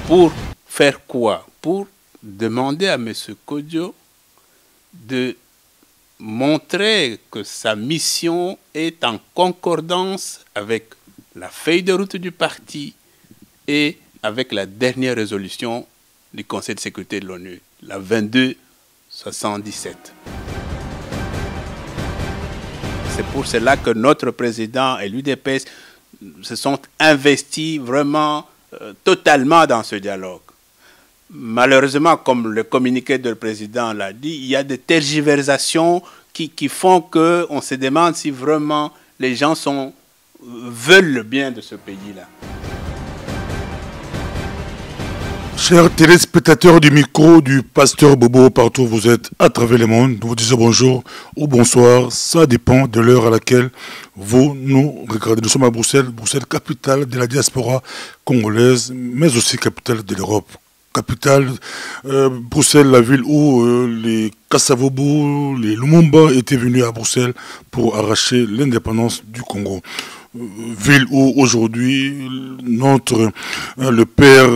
Pour faire quoi? Pour demander à M. Kodjo de montrer que sa mission est en concordance avec la feuille de route du parti et avec la dernière résolution du Conseil de sécurité de l'ONU, la 2277. C'est pour cela que notre président et l'UDPS se sont investis vraiment totalement dans ce dialogue. Malheureusement, comme le communiqué du président l'a dit, il y a des tergiversations qui font qu'on se demande si vraiment les gens veulent le bien de ce pays-là. Chers téléspectateurs du micro du pasteur Bobo, partout où vous êtes à travers le monde, nous vous disons bonjour ou bonsoir, ça dépend de l'heure à laquelle vous nous regardez. Nous sommes à Bruxelles, Bruxelles, capitale de la diaspora congolaise, mais aussi capitale de l'Europe. Capitale, Bruxelles, la ville où les Kassavobo, les Lumumba étaient venus à Bruxelles pour arracher l'indépendance du Congo. Ville où aujourd'hui le père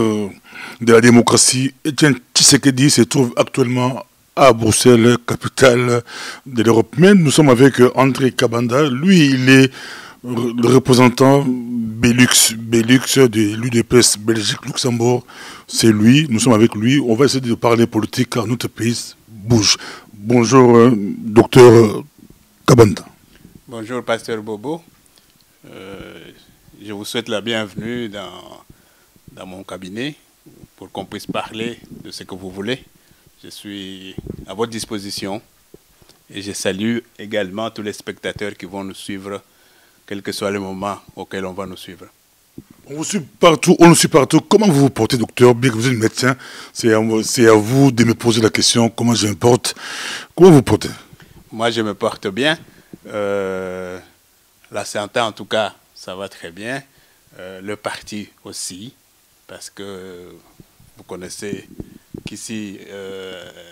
de la démocratie, Etienne Tshisekedi, se trouve actuellement à Bruxelles, capitale de l'Europe. Mais nous sommes avec André Kabanda. Lui, il est le représentant Belux de l'UDPS Belgique-Luxembourg. C'est lui, nous sommes avec lui. On va essayer de parler politique car notre pays bouge. Bonjour, docteur Kabanda. Bonjour, pasteur Bobo. Je vous souhaite la bienvenue dans mon cabinet pour qu'on puisse parler de ce que vous voulez. Je suis à votre disposition et je salue également tous les spectateurs qui vont nous suivre, quel que soit le moment auquel on va nous suivre. On vous suit partout, on nous suit partout. Comment vous vous portez, docteur? Bien que vous êtes médecin, c'est à vous de me poser la question, comment je me porte. Comment vous vous portez? Moi, je me porte bien. La santé, en tout cas, ça va très bien. Le parti aussi, parce que vous connaissez qu'ici,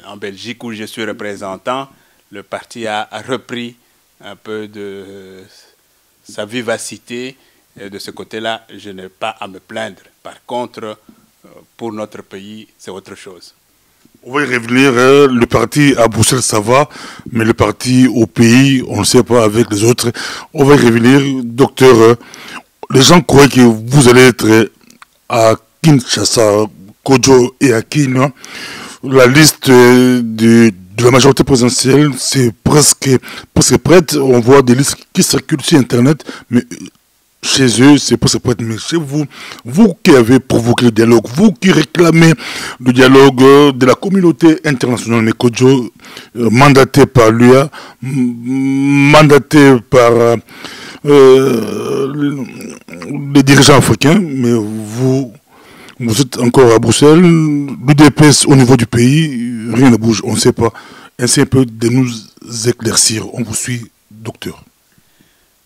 en Belgique, où je suis représentant, le parti a repris un peu de sa vivacité. Et de ce côté-là, je n'ai pas à me plaindre. Par contre, pour notre pays, c'est autre chose. On va y revenir. Le parti à Bruxelles, ça va, mais le parti au pays, on ne sait pas avec les autres. On va y revenir. Docteur, les gens croient que vous allez être à Kinshasa, Kodjo et Aquino. La liste de la majorité présidentielle, c'est presque prête. On voit des listes qui circulent sur Internet, mais chez eux, c'est presque prête. Mais chez vous, vous qui avez provoqué le dialogue, vous qui réclamez le dialogue de la communauté internationale, mais Kodjo, mandaté par l'UA, mandaté par les dirigeants africains, mais vous êtes encore à Bruxelles, l'UDPS au niveau du pays, rien ne bouge, on ne sait pas. Essayez un peu de nous éclaircir. On vous suit, docteur.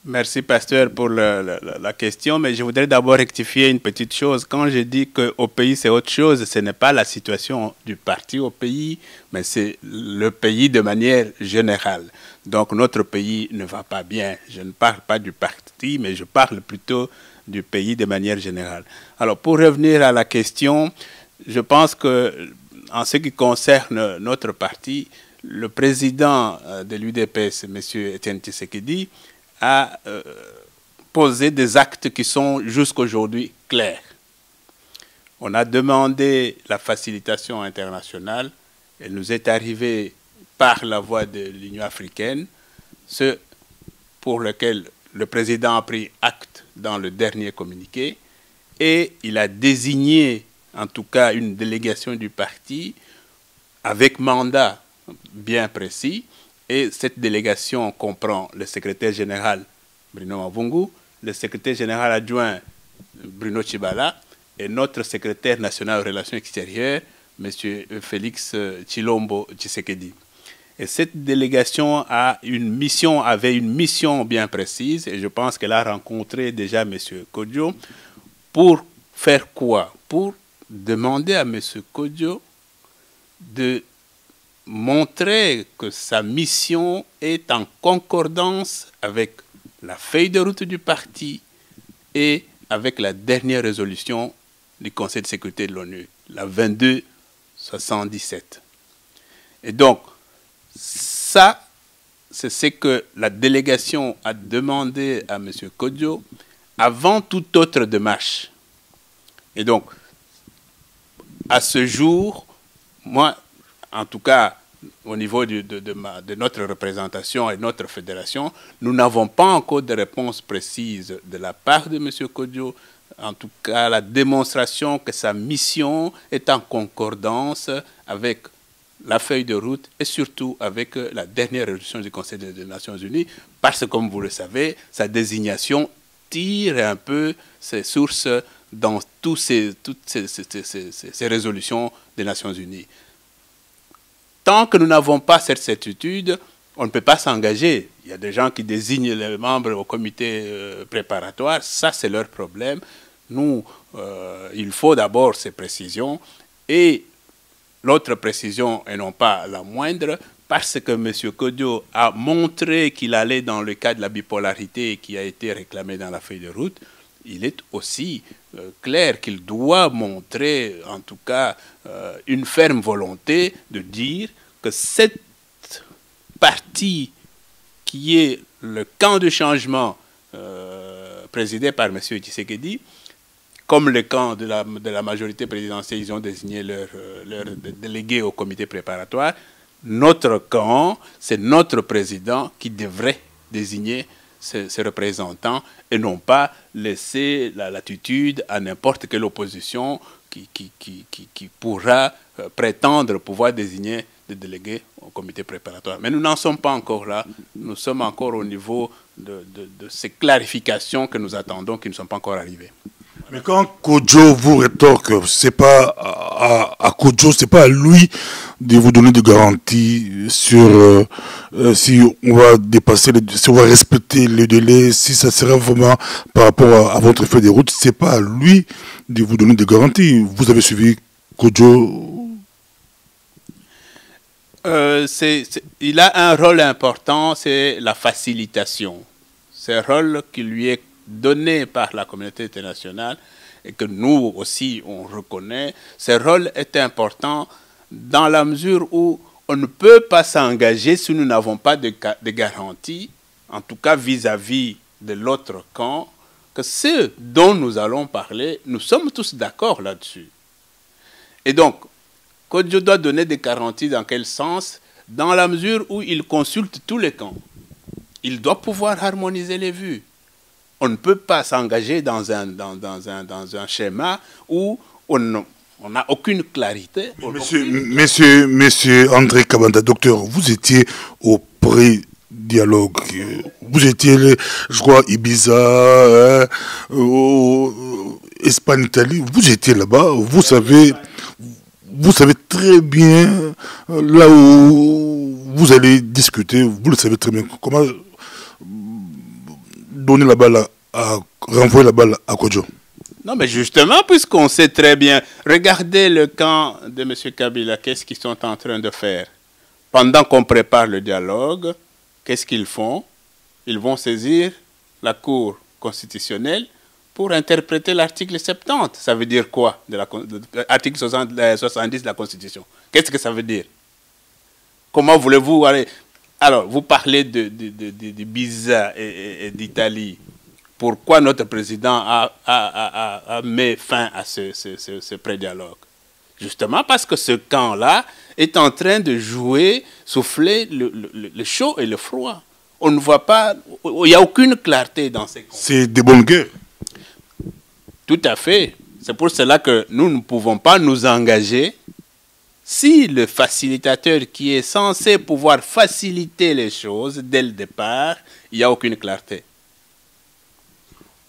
Merci, pasteur, pour la question, mais je voudrais d'abord rectifier une petite chose. Quand je dis qu'au pays, c'est autre chose, ce n'est pas la situation du parti au pays, mais c'est le pays de manière générale. Donc, notre pays ne va pas bien. Je ne parle pas du parti, mais je parle plutôt du pays de manière générale. Alors, pour revenir à la question, je pense que, en ce qui concerne notre parti, le président de l'UDPS, M. Etienne Tshisekedi, a posé des actes qui sont jusqu'aujourd'hui clairs. On a demandé la facilitation internationale. Elle nous est arrivée par la voie de l'Union africaine, ce pour lequel le président a pris acte dans le dernier communiqué et il a désigné en tout cas une délégation du parti avec mandat bien précis. Et cette délégation comprend le secrétaire général Bruno Mavungu, le secrétaire général adjoint Bruno Tshibala et notre secrétaire national aux relations extérieures, M. Félix Tshilombo Tshisekedi. Et cette délégation avait une mission bien précise et je pense qu'elle a rencontré déjà M. Kodjo pour faire quoi? Pour demander à M. Kodjo de montrer que sa mission est en concordance avec la feuille de route du parti et avec la dernière résolution du Conseil de sécurité de l'ONU, la 2277. Et donc, ça, c'est ce que la délégation a demandé à M. Kodjo avant toute autre démarche. Et donc, à ce jour, moi, en tout cas, au niveau de notre représentation et notre fédération, nous n'avons pas encore de réponse précise de la part de M. Kodjo. En tout cas, la démonstration que sa mission est en concordance avec la feuille de route et surtout avec la dernière résolution du Conseil des Nations Unies, parce que, comme vous le savez, sa désignation tire un peu ses sources dans toutes ces résolutions des Nations Unies. Tant que nous n'avons pas cette certitude, on ne peut pas s'engager. Il y a des gens qui désignent les membres au comité préparatoire, ça c'est leur problème. Nous, il faut d'abord ces précisions. Et l'autre précision, et non pas la moindre, parce que M. Kodjo a montré qu'il allait dans le cas de la bipolarité qui a été réclamé dans la feuille de route, il est aussi clair qu'il doit montrer, en tout cas, une ferme volonté de dire que cette partie qui est le camp de changement présidé par M. Tshisekedi, comme le camp de la majorité présidentielle, ils ont désigné leur délégué au comité préparatoire, notre camp, c'est notre président qui devrait désigner ses représentants et non pas laisser la latitude à n'importe quelle opposition qui pourra prétendre pouvoir désigner des délégués au comité préparatoire. Mais nous n'en sommes pas encore là. Nous sommes encore au niveau de ces clarifications que nous attendons qui ne sont pas encore arrivées. Mais quand Kodjo vous rétorque, c'est pas à Kodjo, c'est pas à lui de vous donner des garanties sur si on va dépasser, si on va respecter les délais, si ça sera vraiment par rapport à votre feuille de route, c'est pas à lui de vous donner des garanties. Vous avez suivi Kodjo. Il a un rôle important, c'est la facilitation. C'est un rôle qui lui est donné par la communauté internationale et que nous aussi on reconnaît. Ce rôle est important dans la mesure où on ne peut pas s'engager si nous n'avons pas de garantie, en tout cas vis-à-vis de l'autre camp, que ce dont nous allons parler, nous sommes tous d'accord là-dessus. Et donc, Kodjo doit donner des garanties dans quel sens? Dans la mesure où il consulte tous les camps. Il doit pouvoir harmoniser les vues. On ne peut pas s'engager dans un schéma où on n'a aucune clarité. Monsieur André Kabanda, docteur, vous étiez au pré-dialogue. Vous étiez, je crois, Ibiza, Espagne, Italie. Vous étiez là-bas. Vous savez très bien là où vous allez discuter. Vous le savez très bien. Comment donner la balle renvoyer la balle à Kodjo? Non, mais justement, puisqu'on sait très bien, regardez le camp de M. Kabila, qu'est-ce qu'ils sont en train de faire? Pendant qu'on prépare le dialogue, qu'est-ce qu'ils font? Ils vont saisir la Cour constitutionnelle pour interpréter l'article 70. Ça veut dire quoi? L'article 70 de la Constitution. Qu'est-ce que ça veut dire? Comment voulez-vous aller? Alors, vous parlez de Ibiza et d'Italie. Pourquoi notre président a mis fin à ce pré-dialogue? Justement parce que ce camp-là est en train de jouer, souffler le chaud et le froid. On ne voit pas, il n'y a aucune clarté dans ces camps. C'est des bonnes guerres. Tout à fait. C'est pour cela que nous ne pouvons pas nous engager si le facilitateur qui est censé pouvoir faciliter les choses dès le départ, il n'y a aucune clarté.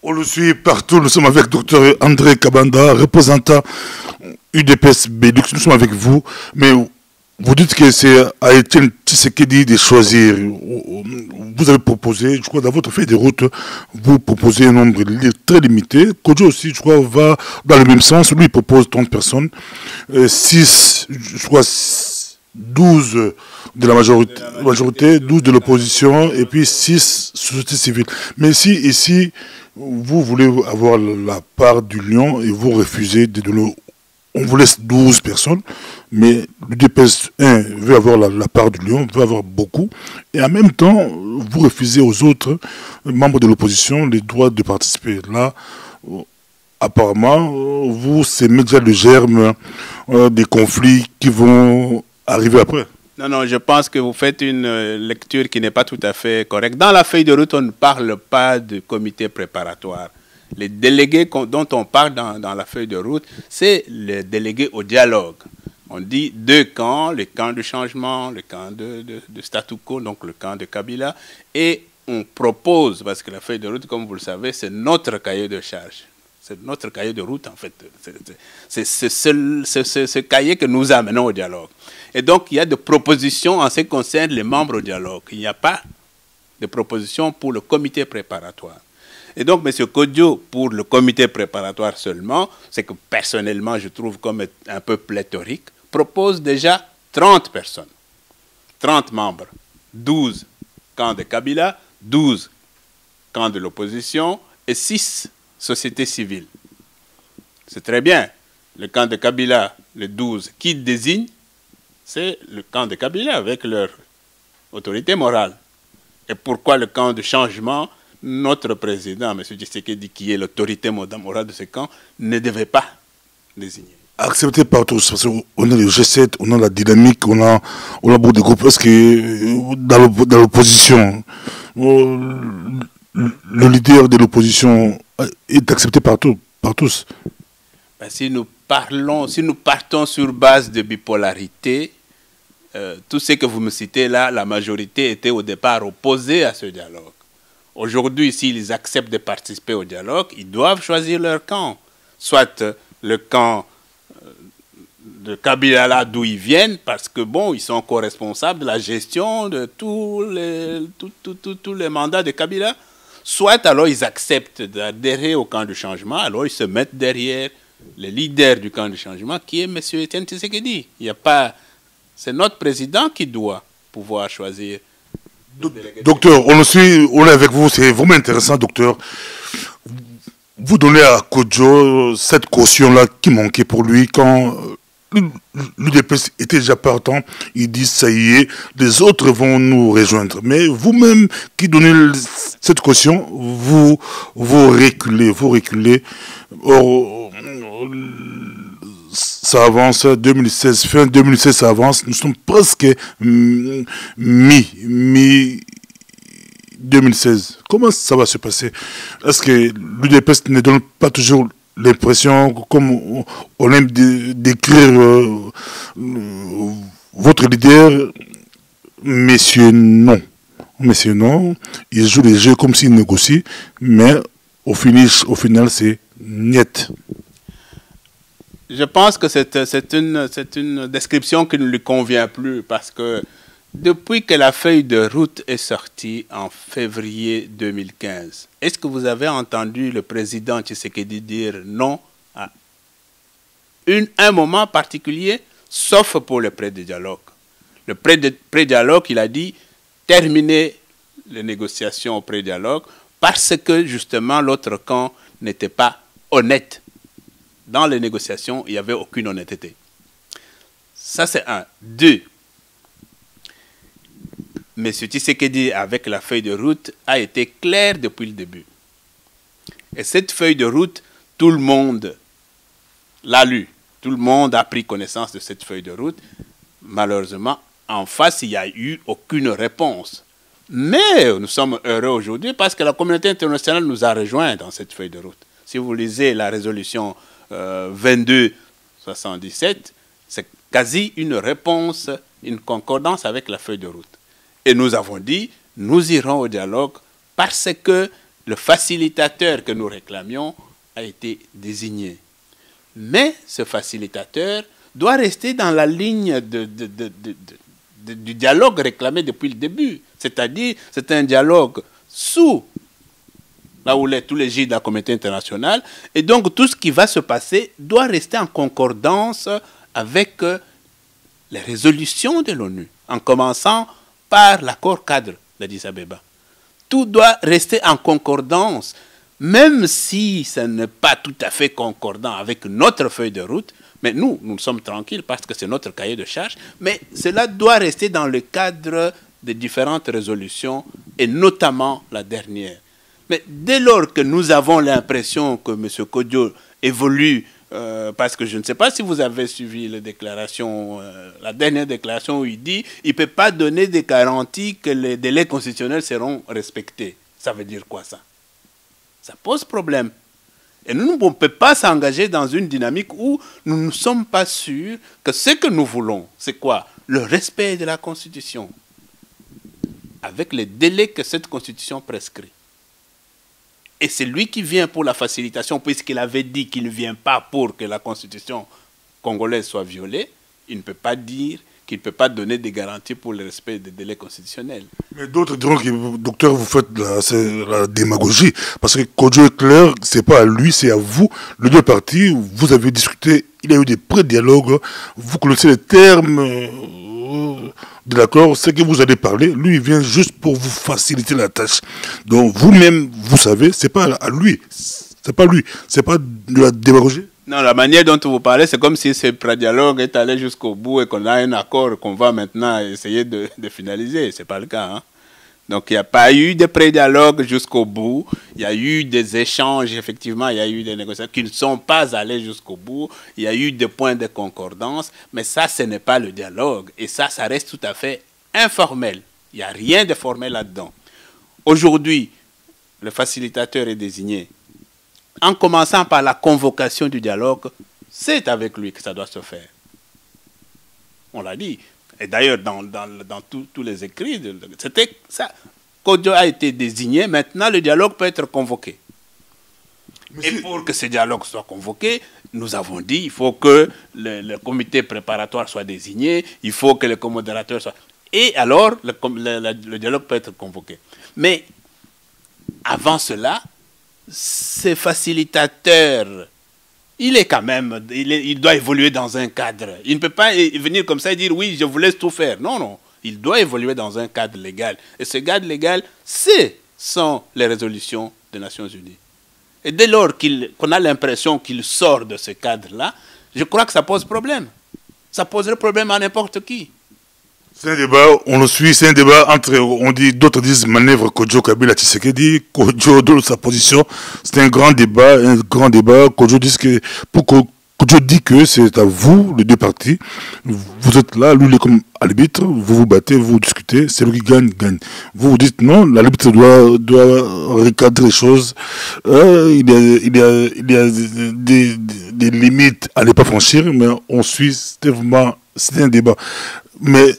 On le suit partout. Nous sommes avec Dr André Kabanda, représentant UDPS Belux. Nous sommes avec vous. Mais vous dites que c'est à Étienne Tshisekedi de choisir. Vous avez proposé, je crois, dans votre feuille de route, vous proposez un nombre très limité. Kodjo aussi, je crois, va dans le même sens. Lui, il propose 30 personnes. 6, je crois, 12 de la majorité, 12 de l'opposition, et puis 6 société civile. Mais ici, vous voulez avoir la part du lion et vous refusez de donner. On vous laisse 12 personnes, mais l'UDPS 1 veut avoir la part du lion, veut avoir beaucoup, et en même temps, vous refusez aux autres membres de l'opposition les droits de participer. Là, apparemment, vous sémez déjà le germe des conflits qui vont arriver après. Non, non, je pense que vous faites une lecture qui n'est pas tout à fait correcte. Dans la feuille de route, on ne parle pas de comité préparatoire. Les délégués dont on parle dans la feuille de route, c'est les délégués au dialogue. On dit deux camps, le camp du changement, le camp de statu quo, donc le camp de Kabila, et on propose, parce que la feuille de route, comme vous le savez, c'est notre cahier de charge. C'est notre cahier de route, en fait. C'est ce cahier que nous amenons au dialogue. Et donc, il y a des propositions en ce qui concerne les membres au dialogue. Il n'y a pas de propositions pour le comité préparatoire. Et donc, M. Kodjo, pour le comité préparatoire seulement, c'est que personnellement, je trouve comme un peu pléthorique, propose déjà 30 personnes, 30 membres, 12 camps de Kabila, 12 camps de l'opposition et 6 sociétés civiles. C'est très bien. Le camp de Kabila, les 12 qui désignent, c'est le camp de Kabila avec leur autorité morale. Et pourquoi le camp de changement? Notre président, M. Tshisekedi, qui est l'autorité morale de ce camp, ne devait pas désigner. Accepté par tous, parce qu'on a le G7, on a la dynamique, on a beaucoup de groupes. Est-ce que dans l'opposition, le leader de l'opposition est accepté par tous? Ben, si nous partons sur base de bipolarité, tout ce que vous me citez là, la majorité était au départ opposée à ce dialogue. Aujourd'hui, s'ils acceptent de participer au dialogue, ils doivent choisir leur camp. Soit le camp de Kabila là d'où ils viennent, parce que bon, ils sont co-responsables de la gestion de tous les mandats de Kabila. Soit alors ils acceptent d'adhérer au camp du changement, alors ils se mettent derrière le leader du camp du changement, qui est M. Etienne Tshisekedi. Il n'y a pas... C'est notre président qui doit pouvoir choisir. Docteur, on est avec vous, c'est vraiment intéressant, docteur. Vous donnez à Kodjo cette caution-là qui manquait pour lui quand l'UDPS était déjà partant. Il dit, ça y est, les autres vont nous rejoindre. Mais vous-même qui donnez cette caution, vous reculez. Or, ça avance, 2016, fin 2016, ça avance. Nous sommes presque mi-2016. Comment ça va se passer? Est-ce que l'UDPS ne donne pas toujours l'impression, comme on aime décrire votre leader, messieurs non. Messieurs non, ils jouent les jeux comme s'ils négocient, mais au final c'est net. Je pense que c'est une description qui ne lui convient plus parce que depuis que la feuille de route est sortie en février 2015, est-ce que vous avez entendu le président Tshisekedi dire non à un moment particulier, sauf pour le pré-dialogue? Le pré-dialogue, il a dit terminer les négociations au pré-dialogue parce que justement l'autre camp n'était pas honnête. Dans les négociations, il n'y avait aucune honnêteté. Ça, c'est un. Deux, M. Tshisekedi, avec la feuille de route, a été clair depuis le début. Et cette feuille de route, tout le monde l'a lue. Tout le monde a pris connaissance de cette feuille de route. Malheureusement, en face, il n'y a eu aucune réponse. Mais nous sommes heureux aujourd'hui parce que la communauté internationale nous a rejoints dans cette feuille de route. Si vous lisez la résolution 2277, c'est quasi une réponse, une concordance avec la feuille de route. Et nous avons dit, nous irons au dialogue parce que le facilitateur que nous réclamions a été désigné. Mais ce facilitateur doit rester dans la ligne du dialogue réclamé depuis le début. C'est-à-dire, c'est un dialogue sous là où tous les J de la communauté internationale. Et donc, tout ce qui va se passer doit rester en concordance avec les résolutions de l'ONU, en commençant par l'accord cadre d'Addis Abeba. Tout doit rester en concordance. même si ça n'est pas tout à fait concordant avec notre feuille de route, mais nous sommes tranquilles parce que c'est notre cahier de charge, mais cela doit rester dans le cadre des différentes résolutions, et notamment la dernière. Mais dès lors que nous avons l'impression que M. Kodjo évolue, parce que je ne sais pas si vous avez suivi la déclaration, la dernière déclaration où il dit qu'il ne peut pas donner des garanties que les délais constitutionnels seront respectés. Ça veut dire quoi ça? Ça pose problème. Et nous, on ne peut pas s'engager dans une dynamique où nous ne sommes pas sûrs que ce que nous voulons, c'est quoi? Le respect de la Constitution, avec les délais que cette Constitution prescrit. Et c'est lui qui vient pour la facilitation, puisqu'il avait dit qu'il ne vient pas pour que la Constitution congolaise soit violée. Il ne peut pas dire qu'il ne peut pas donner des garanties pour le respect des délais constitutionnels. Mais d'autres diront que, docteur, vous faites la démagogie. Parce que Kodjo est clair, ce n'est pas à lui, c'est à vous. Les deux partis, vous avez discuté, il y a eu des pré-dialogues. Vous connaissez les termes de l'accord, ce que vous allez parler. Lui, il vient juste pour vous faciliter la tâche. Donc, vous-même, vous savez, ce n'est pas à lui. C'est pas lui. C'est pas de la démagogie. Non, la manière dont vous parlez, c'est comme si ce pré-dialogue est allé jusqu'au bout et qu'on a un accord qu'on va maintenant essayer de finaliser. Ce n'est pas le cas. Hein? Donc, il n'y a pas eu de pré-dialogue jusqu'au bout. Il y a eu des échanges, effectivement, il y a eu des négociations qui ne sont pas allées jusqu'au bout. Il y a eu des points de concordance, mais ça, ce n'est pas le dialogue. Et ça reste tout à fait informel. Il n'y a rien de formel là-dedans. Aujourd'hui, le facilitateur est désigné. En commençant par la convocation du dialogue, c'est avec lui que ça doit se faire. On l'a dit. Et d'ailleurs, dans tous les écrits, c'était ça. Kodjo a été désigné, maintenant le dialogue peut être convoqué. Et pour que ce dialogue soit convoqué, nous avons dit qu'il faut que le comité préparatoire soit désigné, il faut que le commodérateur soit... Et alors, le dialogue peut être convoqué. Mais avant cela, ce facilitateur, il est quand même, il doit évoluer dans un cadre. Il ne peut pas venir comme ça et dire oui, je vous laisse tout faire. Non, non. Il doit évoluer dans un cadre légal. Et ce cadre légal, ce sont les résolutions des Nations Unies. Et dès lors qu'on a l'impression qu'il sort de ce cadre-là, je crois que ça pose problème. Ça poserait problème à n'importe qui. C'est un débat, on le suit, c'est un débat entre, d'autres disent manœuvre Kodjo Kabila Tshisekedi, Kodjo donne sa position. C'est un grand débat. Kodjo dit Kodjo dit que c'est à vous, les deux partis. Vous êtes là, lui il est comme arbitre, vous vous battez, vous discutez, c'est lui qui gagne, gagne. Vous dites non, l'arbitre doit recadrer les choses. Il y a des limites à ne pas franchir, mais on suit, c'est un débat. Mais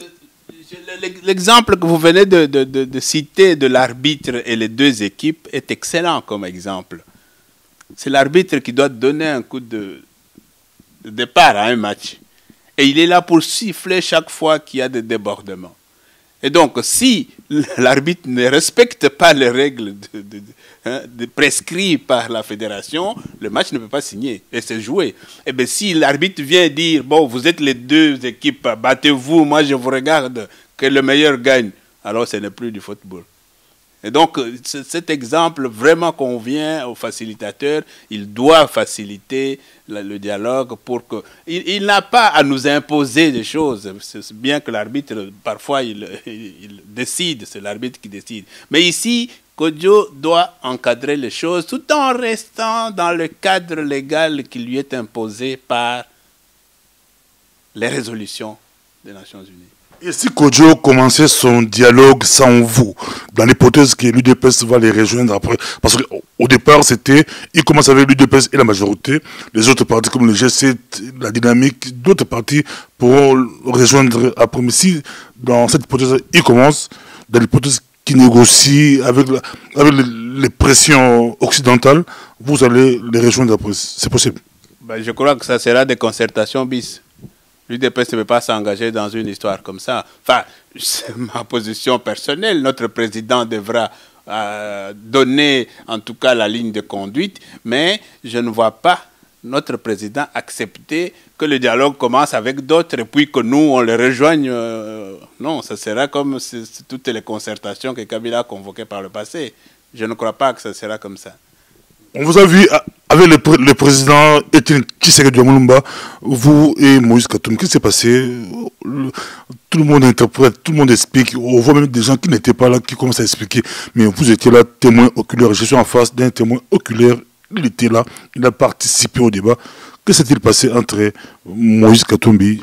l'exemple que vous venez de citer de l'arbitre et les deux équipes est excellent comme exemple. C'est l'arbitre qui doit donner un coup de départ à un match. Et il est là pour siffler chaque fois qu'il y a des débordements. Et donc, si l'arbitre ne respecte pas les règles prescrites par la fédération, le match ne peut pas signer et se jouer. Et bien, si l'arbitre vient dire, bon, vous êtes les deux équipes, battez-vous, moi je vous regarde, que le meilleur gagne, alors ce n'est plus du football. Et donc, cet exemple vraiment convient au facilitateur. Il doit faciliter le dialogue pour que... Il n'a pas à nous imposer des choses. C'est bien que l'arbitre, parfois, il décide. C'est l'arbitre qui décide. Mais ici, Kodjo doit encadrer les choses tout en restant dans le cadre légal qui lui est imposé par les résolutions des Nations Unies. Et si Kodjo commençait son dialogue sans vous, dans l'hypothèse que l'UDPS va les rejoindre après, parce qu'au départ, il commence avec l'UDPS et la majorité, les autres partis comme le G7, la dynamique, d'autres partis pourront rejoindre après. Mais si, dans cette hypothèse, il commence, dans l'hypothèse qui négocie avec les pressions occidentales, vous allez les rejoindre après. C'est possible. Ben, je crois que ça sera des concertations bis. L'UDPS ne peut pas s'engager dans une histoire comme ça. Enfin, c'est ma position personnelle. Notre président devra donner en tout cas la ligne de conduite, mais je ne vois pas notre président accepter que le dialogue commence avec d'autres et puis que nous, on les rejoigne. Non, ça sera comme toutes les concertations que Kabila a convoquées par le passé. Je ne crois pas que ça sera comme ça. On vous a vu avec le président Etienne Tshisekedi Mulumba, vous et Moïse Katumbi. Qu'est-ce qui s'est passé? Tout le monde interprète, tout le monde explique. On voit même des gens qui n'étaient pas là, qui commencent à expliquer. Mais vous étiez là, témoin oculaire. Je suis en face d'un témoin oculaire. Il était là, il a participé au débat. Que s'est-il passé entre Moïse Katumbi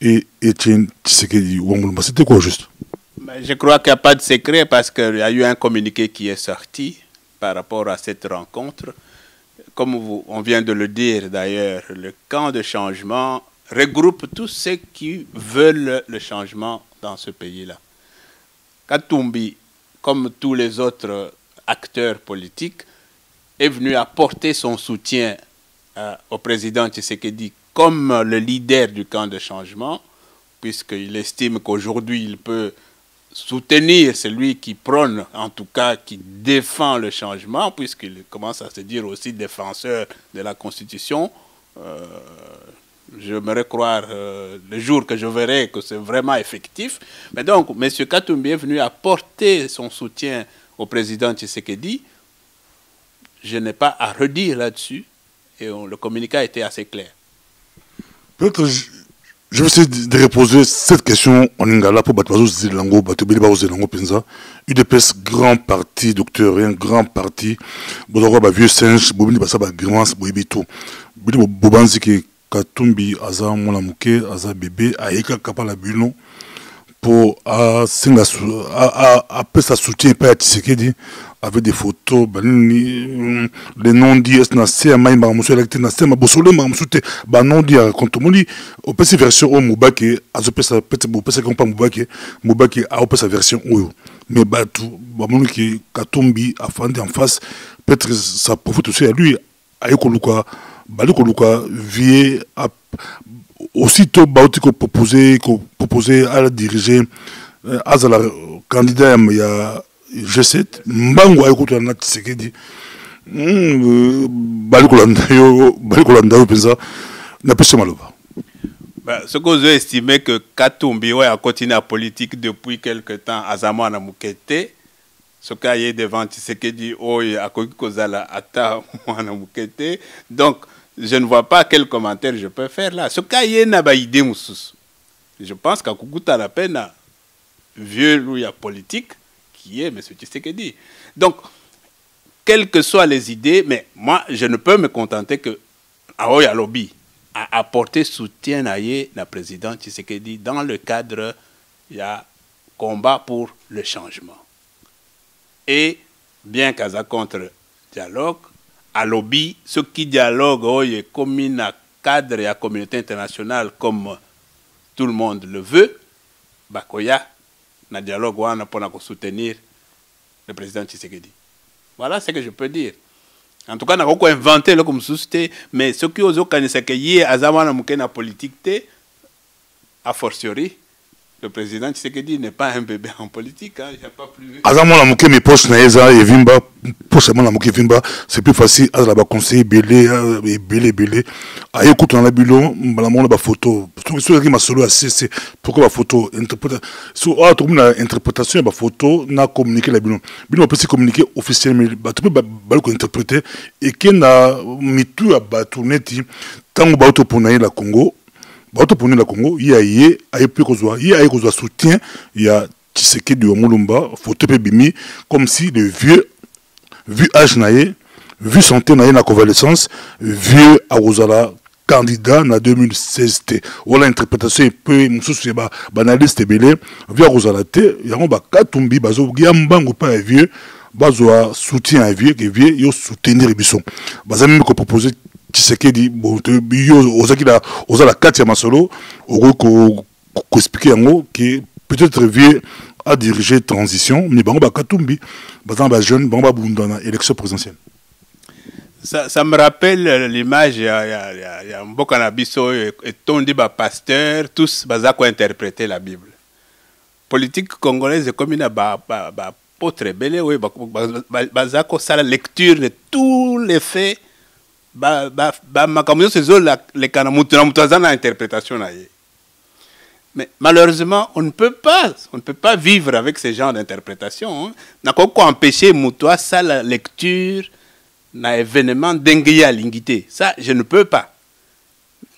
et Etienne Tshisekedi Mulumba? C'était quoi juste? Je crois qu'il n'y a pas de secret parce qu'il y a eu un communiqué qui est sorti par rapport à cette rencontre. Comme on vient de le dire d'ailleurs, le camp de changement regroupe tous ceux qui veulent le changement dans ce pays-là. Katumbi, comme tous les autres acteurs politiques, est venu apporter son soutien au président Tshisekedi comme le leader du camp de changement, puisqu'il estime qu'aujourd'hui il peut soutenir celui qui prône, en tout cas qui défend le changement, puisqu'il commence à se dire aussi défenseur de la Constitution. J'aimerais croire le jour que je verrai que c'est vraiment effectif. Mais donc, M. Katumbi est venu apporter son soutien au président Tshisekedi. Je n'ai pas à redire là-dessus, et le communiqué a été assez clair. Peut-être je vais essayer de reposer cette question en Ingala pour Batbazo Zilango, Batobili Bao Zilango Penza. UDPS, grand parti, docteur, un grand parti. Bozawa, vieux singe, Bobini Basaba, grimace, Boibito. Bili Bobanzi qui Katumbi, Aza, Mona Mouke, Aza bébé, Aïka Kapala Bulon, pour appeler sa soutien, pas à Tshisekedi, avec des photos, les noms dits, c'est un maïma, monsieur électé, c'est un bosolé, monsieur, non dit à Kontomoli, au petit version au Moubaki, à ce petit Moubaki, qu'on pas Moubaki, à sa version Oyo. Mais Batou, Bamoni qui Katumbi, a fondé en face, peut-être ça profite aussi à lui, à Ekoluka, Balikoluka, vie, aussitôt Bautiko proposé à la diriger, à la candidat, il y a G7, Mbango a écouté un Tshisekedi, Balikolanda, Penza, n'a pas ce malheur. Ce que j'ai estimé que Katumbi a continué la politique depuis quelque temps à Zamana Mukete, ce qu'il y a devant Tshisekedi, à Kokozala, Ata, Mukete. Donc, je ne vois pas quel commentaire je peux faire là. Ce qu'il y a n'a pas idée, je pense qu'à Kukuta la peine, vieux louis politique, qui est M. Tshisekedi. Donc, quelles que soient les idées, mais moi, je ne peux me contenter que Aoya Lobby a apporté soutien à la présidente Tshisekedi dans le cadre il y a combat pour le changement. Et bien qu'à contre dialogue, à lobby, ceux qui dialoguent comme un cadre et la communauté internationale comme tout le monde le veut, Bakoya, na dialogue pour soutenir le président Tshisekedi. Voilà ce que je peux dire. En tout cas, on n'a pas inventé le comme société, mais ce qui ont organisé que hier, à Zamana Moukena politique, a fortiori, le président Tshisekedi n'est pas un bébé en politique. Hein, pas plus... Azamana Moukena, mes poches naïsa et Vimba, poche Zamana Moukena Vimba, c'est plus facile. Azala conseiller belé, belé. A écoute dans la bulon, balamona ba photo. Sur qui m'a solo à cc. Pourquoi la photo interprétation? Sur tout le interprétation ba photo n'a communiqué la bulon. Bulon peut se communiquer officiellement, ba tout peut balko interpréter et qui n'a mis tout à batuneti tant que bato pour naïla Congo. Pour la Congo, il y a soutien, il y a Tshisekedi de Mulumba, photo bimi, comme si le vieux, vu âge naïe, vu santé naïe la convalescence, vieux Arozala, candidat en 2016. Voilà l'interprétation un peu, monsieur banaliste belé, vieux Arozala te, il y a un Katumbi, bazo, Giambango pas un vieux, bazo soutien à vieux, que vieux, il soutenir Bisson. Bazo même que proposer Tshisekedi oza la carte ya masolo ko expliquer yango que peut-être vieux à diriger transition mais bango ba Katumbi bazan ba jeune bango ba bundana élection présidentielle. Ça me rappelle l'image il y a mboka na biso et tondi ba pasteur tous bazako interpréter la Bible. Politique congolaise comme une ba potre belé oui bazako ça la lecture de tous les faits. Mais malheureusement, on ne peut pas vivre avec ce genre d'interprétation. On n'a pas empêcher Moutoua ça la lecture na événement d'engueya lingité. Ça, je ne peux pas.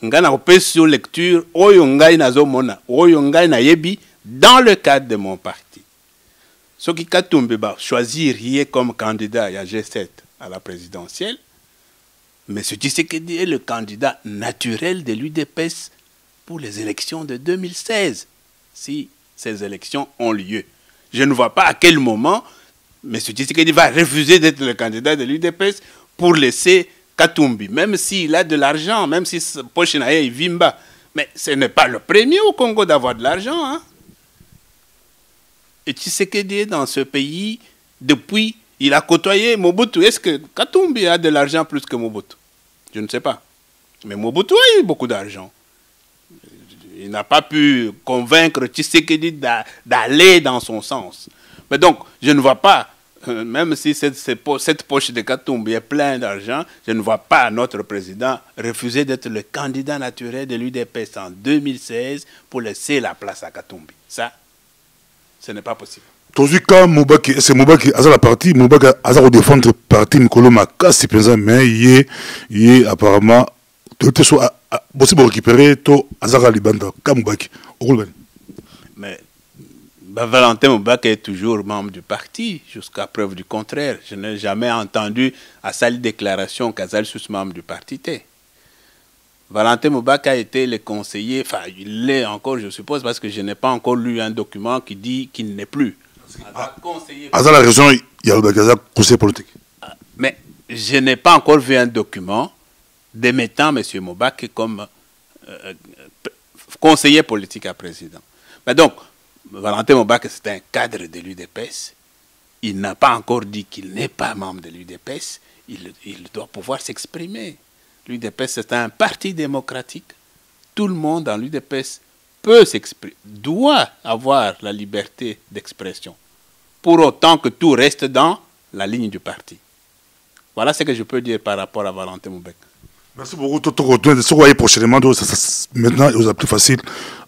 Ngana opé sur lecture, oyo ngai nazomona, oyo ngai na yebi, dans le cadre de mon parti. Ce qui Katumbi va choisir comme candidat à G7 à la présidentielle, M. Tshisekedi est le candidat naturel de l'UDPS pour les élections de 2016, si ces élections ont lieu. Je ne vois pas à quel moment M. Tshisekedi va refuser d'être le candidat de l'UDPS pour laisser Katumbi, même s'il a de l'argent, même si poche est vimba. Mais ce n'est pas le premier au Congo d'avoir de l'argent. Hein? Et Tshisekedi est dans ce pays depuis, il a côtoyé Mobutu. Est-ce que Katumbi a de l'argent plus que Mobutu? Je ne sais pas. Mais Mobutu a eu beaucoup d'argent. Il n'a pas pu convaincre Tshisekedi d'aller dans son sens. Mais donc, je ne vois pas, même si cette poche de Katumbi est pleine d'argent, je ne vois pas notre président refuser d'être le candidat naturel de l'UDPS en 2016 pour laisser la place à Katumbi. Ça, ce n'est pas possible. Tozi ka Mobaki, c'est Mobaki à la partie, Mobaki à défendre parti Mikolo Makasi pensa mais il apparemment tout soit possible récupérer to Azara Libanda comme Mobaki. Mais Valentin Mobaki est toujours membre du parti jusqu'à preuve du contraire. Je n'ai jamais entendu à sa déclaration qu'Azal soit membre du parti. Valentin Mobaki a été le conseiller, enfin il l'est encore je suppose parce que je n'ai pas encore lu un document qui dit qu'il n'est plus. À la raison, il y a le conseil politique. Mais je n'ai pas encore vu un document démettant M. Mobaki comme conseiller politique à président. Mais donc, Valentin Mobaki, c'est un cadre de l'UDPS. Il n'a pas encore dit qu'il n'est pas membre de l'UDPS. Il doit pouvoir s'exprimer. L'UDPS, c'est un parti démocratique. Tout le monde dans l'UDPS peut s'exprimer, doit avoir la liberté d'expression, pour autant que tout reste dans la ligne du parti. Voilà ce que je peux dire par rapport à Valentin Mobaki. Merci beaucoup. Ce qu'on va prochainement, maintenant, il vous a plus facile.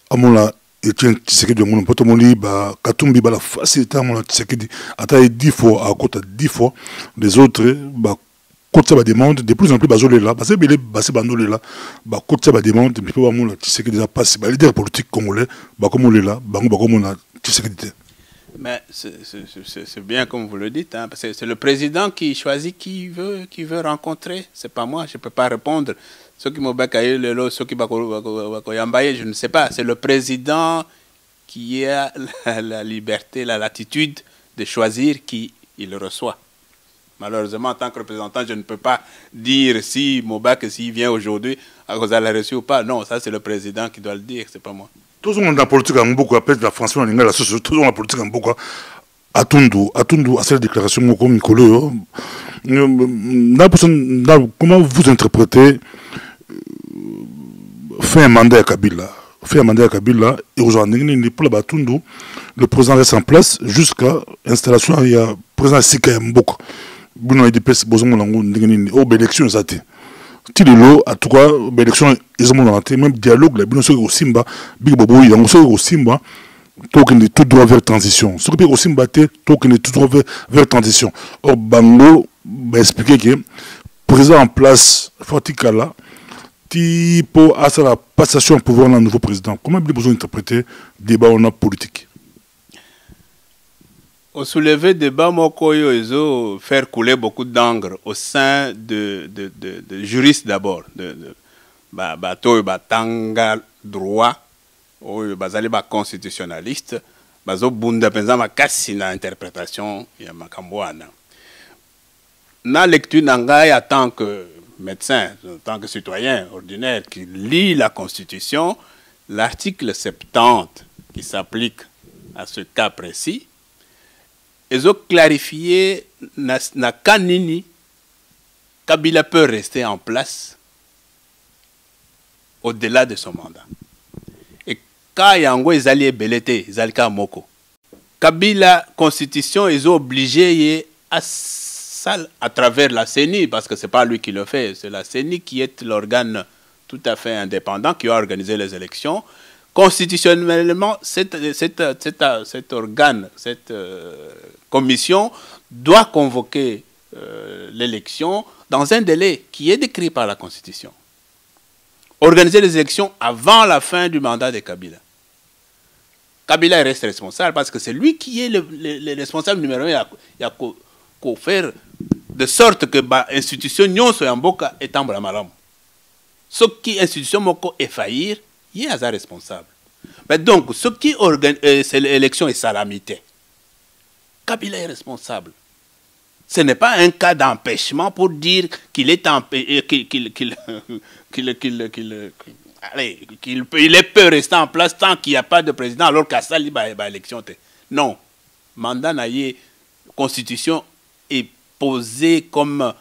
À mon Etienne Tshisekedi, mon pote, mon lit, Katumbi, la facilité à mon Tshisekedi, à 10 fois, à côté 10 fois, les autres, quand ça va demander de plus en plus basolé là parce que il est basé bandolé là quand ça va demander de plus mon Tshisekedi déjà passe leader politique congolais comme on est là comme on a Tshisekedi. Mais c'est bien comme vous le dites, hein, parce que c'est le président qui choisit qui veut rencontrer. C'est pas moi, je ne peux pas répondre. Ceux qui m'ont bacaillé, ceux qui m'ont je ne sais pas. C'est le président qui a la liberté, la latitude de choisir qui il reçoit. Malheureusement, en tant que représentant, je ne peux pas dire si Mobak, s'il vient aujourd'hui, vous allez reçu ou pas. Non, ça c'est le président qui doit le dire, c'est pas moi. Tout le monde dans la politique a beaucoup appelé la France, la société, tout le monde dans la politique a beaucoup attendu à cette déclaration comme Nicolas. Comment vous interprétez fait un mandat à Kabila? Fait un mandat à Kabila et aujourd'hui, pour la Batundu, le président reste en place jusqu'à l'installation. Il y a le président Sika Mboko. Il y a des élections. Tilelo à tout cas l'élection ils ont même dialogue là bien sûr au Simba big bobo il a au Simba token de tout droit vers transition ce que au Simba token de tout droit vers transition or Bango va expliquer que président en place Fatikala type à la passation au pouvoir d'un nouveau président. Comment il a besoin d'interpréter débat on a politique? Au soulevé débat, Mokoyo Ezo faire couler beaucoup d'encre au sein de juristes d'abord, bateau batanga droit, bazali ba constitutionnaliste, bazo bunda penza makasi na interprétation ya makambwana. Na lecture nangai en tant que médecin, en tant que citoyen ordinaire qui lit la Constitution, l'article 70 qui s'applique à ce cas précis. Ils ont clarifié na kanini Kabila peut rester en place au-delà de son mandat. Et quand yango ezali ebelete, ezali ka moko. Kabila constitution ils ont obligé à travers la CENI parce que c'est pas lui qui le fait, c'est la CENI qui est l'organe tout à fait indépendant qui a organisé les élections. Constitutionnellement, cet organe, cette commission doit convoquer l'élection dans un délai qui est décrit par la Constitution. Organiser les élections avant la fin du mandat de Kabila. Kabila reste responsable parce que c'est lui qui est le responsable numéro 1. Il y a qu'à faire de sorte que l'institution nyonso yamboka est en malam. Ce qui institution moko est faillir, il est responsable. Mais donc, ce qui organise l'élection est salamité. Kabila est responsable. Ce n'est pas un cas d'empêchement pour dire qu'il est qu'il peut rester en place tant qu'il n'y a pas de président alors qu'à ça, il y a élection. Non. Mandat naïe, constitution est posée comme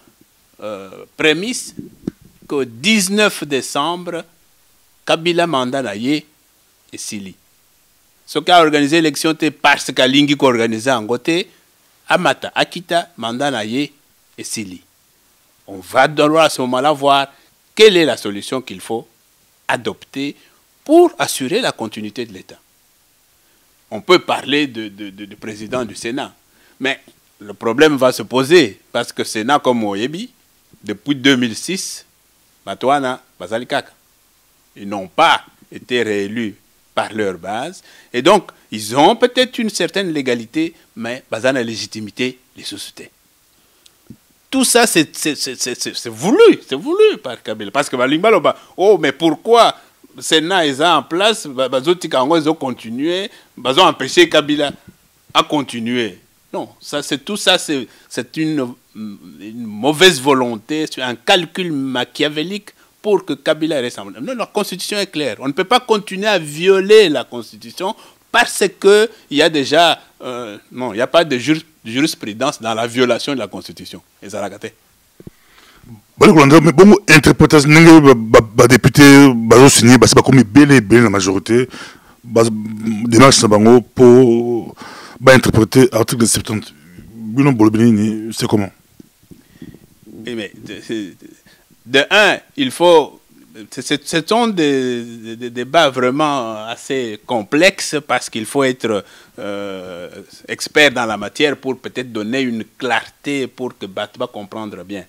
prémisse que 19 décembre, Kabila mandat naïe et Sili. Ce qui a organisé l'élection, c'est parce que Lingi a organisé en côté, Amata, Akita, mandat naïe et Sili. On va devoir à ce moment-là voir quelle est la solution qu'il faut adopter pour assurer la continuité de l'État. On peut parler du président du Sénat, mais le problème va se poser parce que le Sénat, comme Oyebi, depuis 2006, Matouana, Bazalikaka, ils n'ont pas été réélus par leur base, et donc ils ont peut-être une certaine légalité, mais Bazana légitimité, les sociétés. Tout ça, c'est voulu par Kabila. Parce que oh, mais pourquoi le Sénat est en place, ils ont continué, ils ont empêché Kabila à continuer. Non, tout ça, c'est une mauvaise volonté, c'est un calcul machiavélique pour que Kabila reste en place. Non, la Constitution est claire. On ne peut pas continuer à violer la Constitution parce qu'il y a déjà... non, il n'y a pas de jurisprudence dans la violation de la Constitution. Et ça l'a gâté. Mais bon, interprétation, les députés, ils ont signé, c'est pas comme la majorité, démarche pour interpréter l'article 70. C'est comment? Mais de un, il faut... Ce sont des débats vraiment assez complexes parce qu'il faut être expert dans la matière pour peut-être donner une clarté pour que Batba comprendre bien.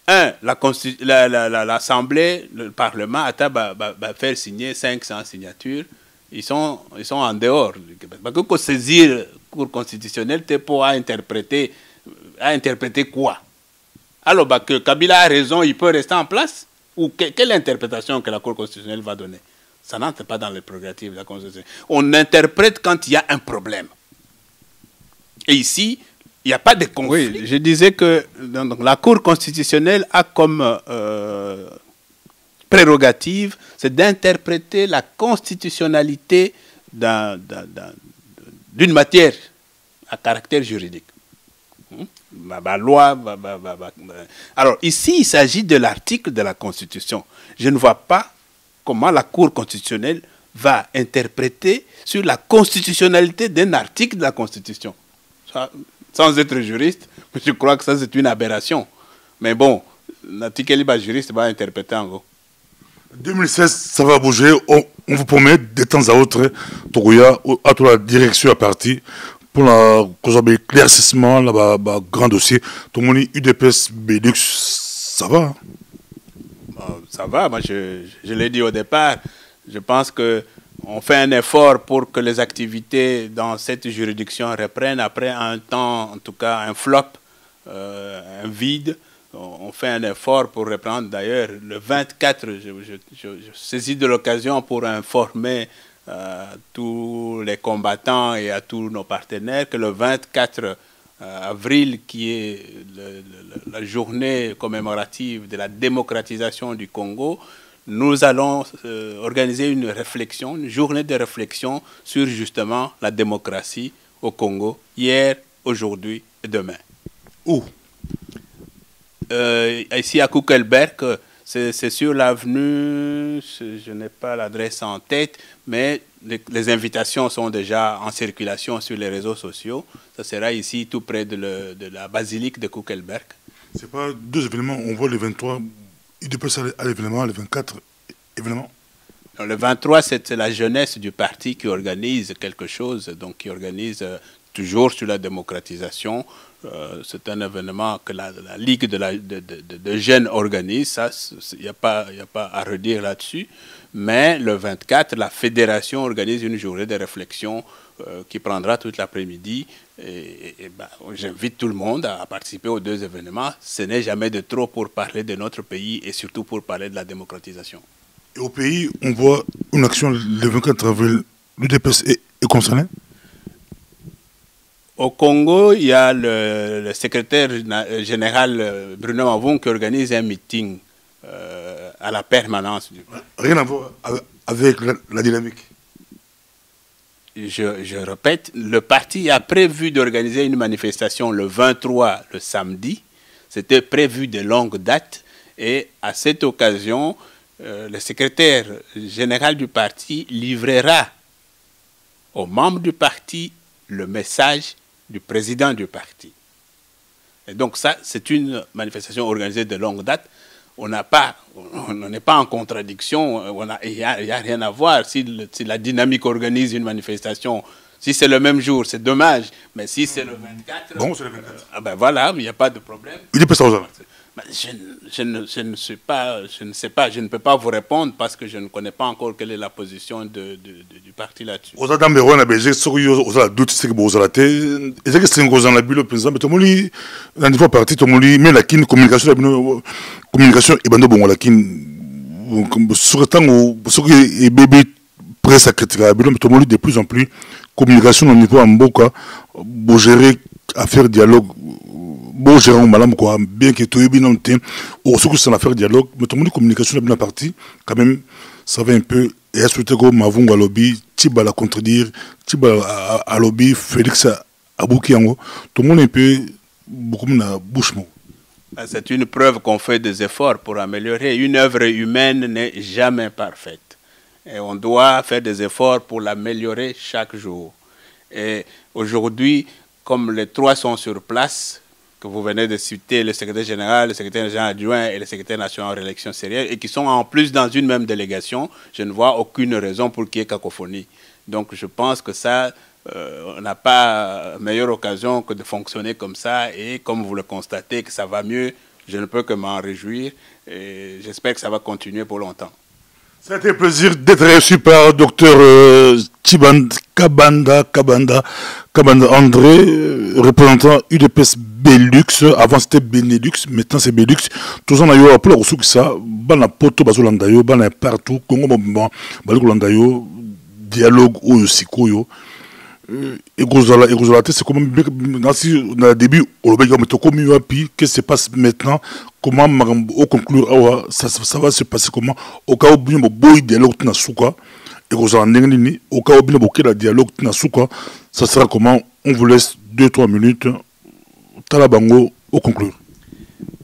Un, l'Assemblée, le Parlement, va faire signer 500 signatures. Ils sont en dehors. Parce que saisir la Cour constitutionnelle, c'est pour interpréter quoi? Alors, que Kabila a raison, il peut rester en place? Ou quelle interprétation que la Cour constitutionnelle va donner? Ça n'entre pas dans les prérogatives de la Constitution. On interprète quand il y a un problème. Et ici, il n'y a pas de conflit. Oui, je disais que donc, la Cour constitutionnelle a comme prérogative, c'est d'interpréter la constitutionnalité d'une matière à caractère juridique. Loi, Alors, ici, il s'agit de l'article de la Constitution. Je ne vois pas comment la Cour constitutionnelle va interpréter sur la constitutionnalité d'un article de la Constitution. Ça, sans être juriste, je crois que ça, c'est une aberration. Mais bon, l'article juriste va interpréter en gros. 2016, ça va bouger. On vous promet de temps à autre, Togoya, à toute la direction à partir, pour l'éclaircissement, le grand dossier. Tout le monde UDPS, Belux, ça va? Ça va, moi je l'ai dit au départ. Je pense qu'on fait un effort pour que les activités dans cette juridiction reprennent après un temps, en tout cas un flop, un vide. On fait un effort pour reprendre. D'ailleurs, le 24, je saisis de l'occasion pour informer tous les combattants et à tous nos partenaires que le 24 avril, qui est la journée commémorative de la démocratisation du Congo, nous allons organiser une réflexion, une journée de réflexion sur justement la démocratie au Congo, hier, aujourd'hui et demain. Où? Ici à Kuckelberg, c'est sur l'avenue, je n'ai pas l'adresse en tête, mais les invitations sont déjà en circulation sur les réseaux sociaux. Ça sera ici, tout près de la basilique de Kuckelberg. Ce n'est pas deux événements, on voit le 23, il peut aller à l'événement, le 24, événement. Le 23, c'est la jeunesse du parti qui organise quelque chose, donc qui organise toujours sur la démocratisation. C'est un événement que la Ligue de jeunes organise, ça, il n'y a pas à redire là-dessus. Mais le 24, la fédération organise une journée de réflexion qui prendra toute l'après-midi. J'invite tout le monde à participer aux deux événements. Ce n'est jamais de trop pour parler de notre pays et surtout pour parler de la démocratisation. Et au pays, on voit une action le 24 avril. L'UDPS est concerné? Au Congo, il y a le secrétaire général Bruno Mavung qui organise un meeting à la permanence. Rien à voir avec la dynamique. Je répète, le parti a prévu d'organiser une manifestation le 23, le samedi. C'était prévu de longue date. Et à cette occasion, le secrétaire général du parti livrera aux membres du parti le message du président du parti. Et donc ça, c'est une manifestation organisée de longue date. On n'est pas en contradiction, il n'y a rien à voir. Si la dynamique organise une manifestation, si c'est le même jour, c'est dommage. Mais si c'est le 24, bon, c'est le 24. Ben voilà, il n'y a pas de problème. Il est pas ça aux je ne sais pas, je ne peux pas vous répondre parce que je ne connais pas encore quelle est la position du parti là-dessus. Aux Adam Béron, la Belgique, aux doute, c'est que vous avez et c'est que c'est un gros en la bulle, par exemple, tout le monde, dans des fois parti, tout le monde, mais la communication, et ben, bon, la sur le temps sur les bébés presse à critiquer la bulle, mais tout le monde, de plus en plus, communication au niveau en Boka, pour gérer, à faire dialogue. Bon, gérer un malam, quoi, bien que tout est bien en temps, au secours, c'est l'affaire dialogue, mais tout le monde, communication, la partie, quand même, ça va un peu, et est-ce que tu Mavung à lobby, Tiba la contredire, Tiba à lobby, Félix Aboukiango, tout le monde un peu, beaucoup de bouche mot. C'est une preuve qu'on fait des efforts pour améliorer. Une œuvre humaine n'est jamais parfaite. Et on doit faire des efforts pour l'améliorer chaque jour. Et aujourd'hui, comme les trois sont sur place, que vous venez de citer, le secrétaire général, le secrétaire général adjoint et le secrétaire national en réélection sérieux, et qui sont en plus dans une même délégation, je ne vois aucune raison pour qu'il y ait cacophonie. Donc je pense que ça, on n'a pas meilleure occasion que de fonctionner comme ça, et comme vous le constatez que ça va mieux, je ne peux que m'en réjouir, et j'espère que ça va continuer pour longtemps. Ça a été un plaisir d'être reçu par Dr Kabanda André, représentant UDPS Belux. Avant c'était Benelux, maintenant c'est Belux. Tous en ailleurs, pour le ça, bana poto bazolandayo, bana partout, Congo balolandayo, dialogue ou sikoyo. Et c'est comme dans le début, on qu'est-ce qui se passe maintenant, comment on conclure, ça va se passer comment, au cas où il y a un dialogue, et au cas où il y a un dialogue, ça sera comment, on vous laisse 2-3 minutes, Talabango, au conclure.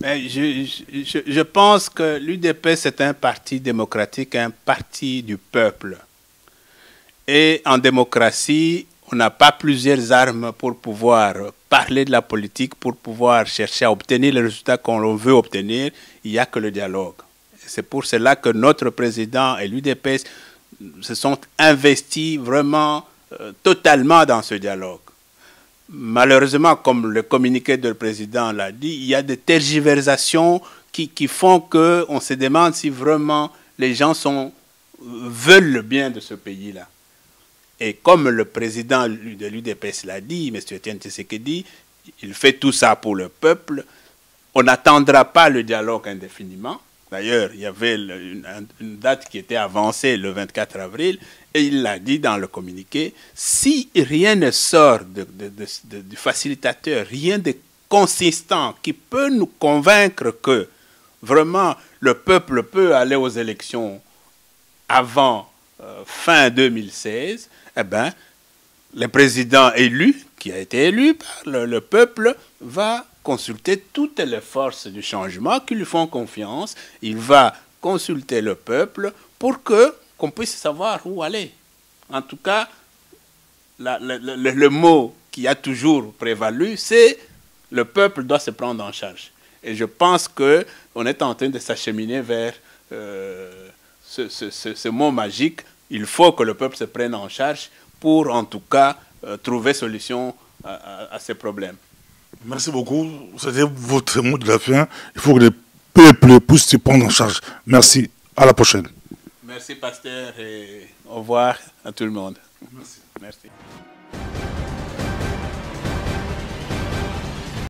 Je pense que l'UDP, c'est un parti démocratique, un parti du peuple. Et en démocratie, on n'a pas plusieurs armes pour pouvoir parler de la politique, pour pouvoir chercher à obtenir les résultats qu'on veut obtenir. Il n'y a que le dialogue. C'est pour cela que notre président et l'UDPS se sont investis vraiment totalement dans ce dialogue. Malheureusement, comme le communiqué du président l'a dit, il y a des tergiversations qui font qu'on se demande si vraiment les gens veulent le bien de ce pays-là. Et comme le président de l'UDPS l'a dit, M. Etienne Tshisekedi, il fait tout ça pour le peuple. On n'attendra pas le dialogue indéfiniment. D'ailleurs, il y avait une date qui était avancée le 24 avril, et il l'a dit dans le communiqué, si rien ne sort du facilitateur, rien de consistant qui peut nous convaincre que vraiment le peuple peut aller aux élections avant fin 2016, eh bien, le président élu, qui a été élu par le peuple, va consulter toutes les forces du changement qui lui font confiance. Il va consulter le peuple pour qu'on puisse savoir où aller. En tout cas, le mot qui a toujours prévalu, c'est le peuple doit se prendre en charge. Et je pense qu'on est en train de s'acheminer vers ce mot magique. Il faut que le peuple se prenne en charge pour, en tout cas, trouver solution à ces problèmes. Merci beaucoup. C'était votre mot de la fin. Il faut que les peuples puissent se prendre en charge. Merci. À la prochaine. Merci, pasteur, et au revoir à tout le monde. Merci. Merci.